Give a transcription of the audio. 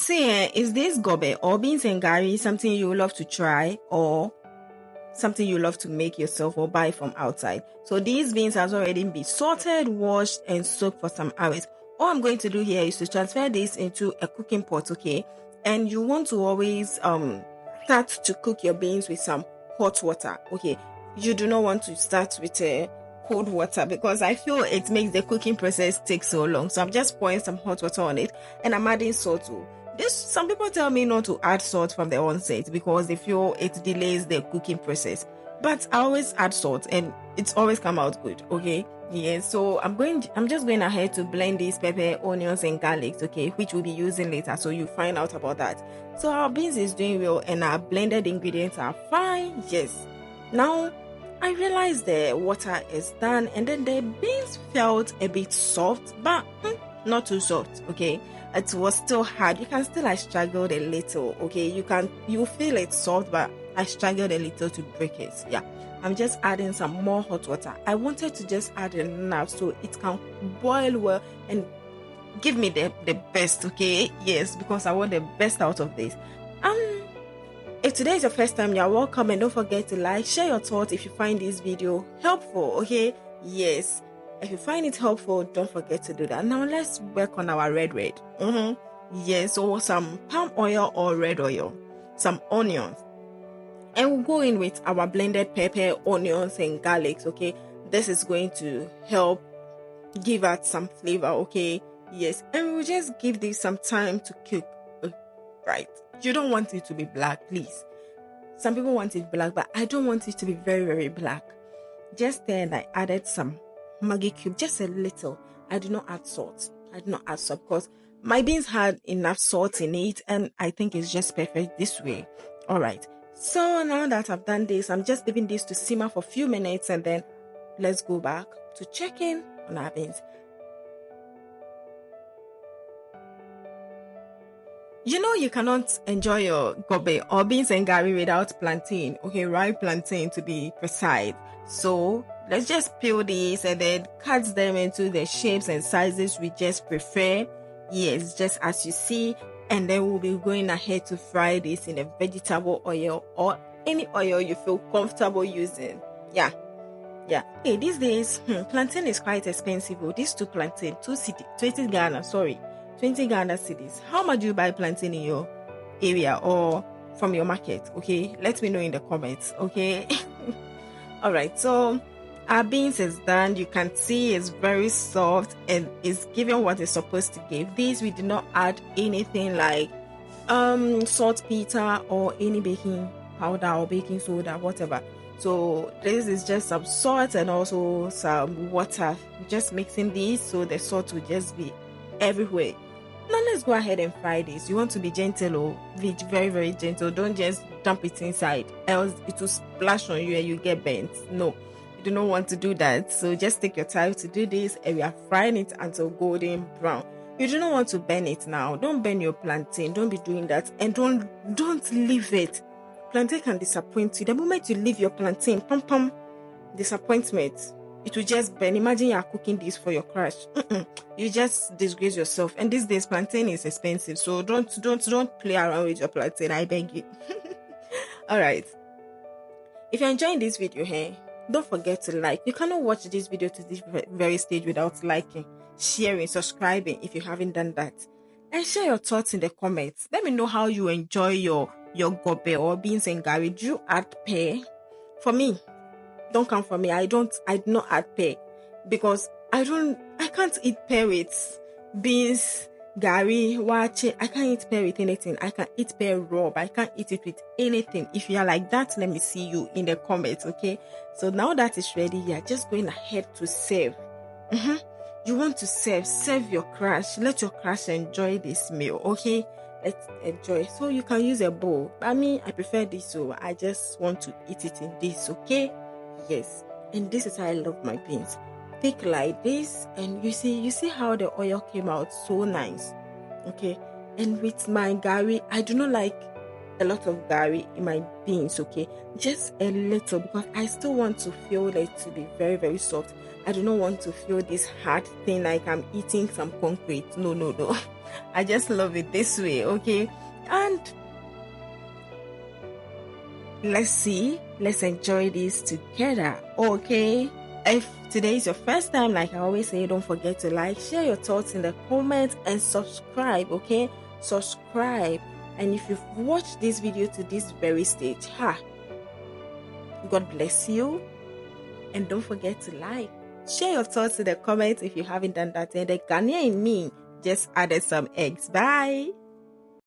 See, is this gobe or beans and gari something you love to try or something you love to make yourself or buy from outside? So these beans has already been sorted, washed, and soaked for some hours. All I'm going to do here is to transfer this into a cooking pot, okay? And you want to always start to cook your beans with some hot water, okay? You do not want to start with cold water because I feel it makes the cooking process take so long. So I'm just pouring some hot water on it and I'm adding salt too. Some people tell me not to add salt from the onset because they feel it delays the cooking process. But I always add salt and it's always come out good, okay? Yeah, so I'm just going ahead to blend these pepper, onions, and garlics, okay, which we'll be using later. So you find out about that. So our beans is doing well and our blended ingredients are fine. Yes. Now I realized the water is done and then the beans felt a bit soft, but not too soft, okay? It was still hard. You can still, I struggled a little, okay? You feel it soft, but I struggled a little to break it. Yeah, I'm just adding some more hot water. I wanted to just add enough so it can boil well and give me the best, okay? Yes, because I want the best out of this. If today is your first time, you're welcome, and don't forget to like, share your thoughts if you find this video helpful, okay? Yes. If you find it helpful, don't forget to do that. Now let's work on our red. Yes, so some palm oil or red oil, some onions, and we'll go in with our blended pepper, onions, and garlics, okay? This is going to help give out some flavor, okay? Yes, and we'll just give this some time to cook, right? You don't want it to be black, please. Some people want it black, but I don't want it to be very, very black. Just then I added some Maggi cube, just a little. I do not add salt. Because my beans had enough salt in it and I think it's just perfect this way. All right. So now that I've done this, I'm just leaving this to simmer for a few minutes and then let's go back to check in on our beans. You know you cannot enjoy your gobe or beans and gari without plantain. Okay, ripe plantain to be precise. So let's just peel these and then cut them into the shapes and sizes we just prefer. Yes, just as you see. And then we'll be going ahead to fry this in a vegetable oil or any oil you feel comfortable using. Yeah. Hey, these days, plantain is quite expensive. Oh, these two plantain, 20 Ghana cedis. How much do you buy plantain in your area or from your market? Okay, let me know in the comments. Okay. All right, so our beans is done. You can see it's very soft and it's giving what it's supposed to give. This we did not add anything like saltpeter or any baking powder or baking soda, whatever. So this is just some salt and also some water. Just mixing these so the salt will just be everywhere. Now let's go ahead and fry this. You want to be gentle or be very, very gentle. Don't just dump it inside, else it will splash on you and you get burnt. No, you do not want to do that. So just take your time to do this and we are frying it until golden brown. You do not want to burn it now. Don't burn your plantain. Don't be doing that. And don't leave it. Plantain can disappoint you. The moment you leave your plantain, disappointment. It will just burn. Imagine you are cooking this for your crush. You just disgrace yourself. And these days, plantain is expensive. So don't play around with your plantain. I beg you. All right. If you're enjoying this video here, don't forget to like. You cannot watch this video to this very stage without liking, sharing, subscribing if you haven't done that. And share your thoughts in the comments. Let me know how you enjoy your gobe or beans and gari. Do you add pear? For me, don't come for me. I do not add pear because I can't eat pear with beans, gari, wache. I can't eat pear with anything. I can eat pear raw, but I can't eat it with anything. If you are like that, let me see you in the comments, okay? So now that it's ready, you are just going ahead to serve. You want to serve your crush. Let your crush enjoy this meal, okay? Let's enjoy. So you can use a bowl. I prefer this, so I just want to eat it in this, okay? Yes, and this is how I love my beans. Thick like this, and you see how the oil came out so nice. Okay, and with my gari, I do not like a lot of gari in my beans, okay? Just a little, because I still want to feel it to be very, very soft. I do not want to feel this hard thing like I'm eating some concrete. No, no, no. I just love it this way, okay? And let's enjoy this together, okay? If today is your first time, like I always say, don't forget to like, share your thoughts in the comments, and subscribe, okay? Subscribe. And if you've watched this video to this very stage, God bless you. And don't forget to like, share your thoughts in the comments if you haven't done that. And the Ghanaian in me just added some eggs. Bye.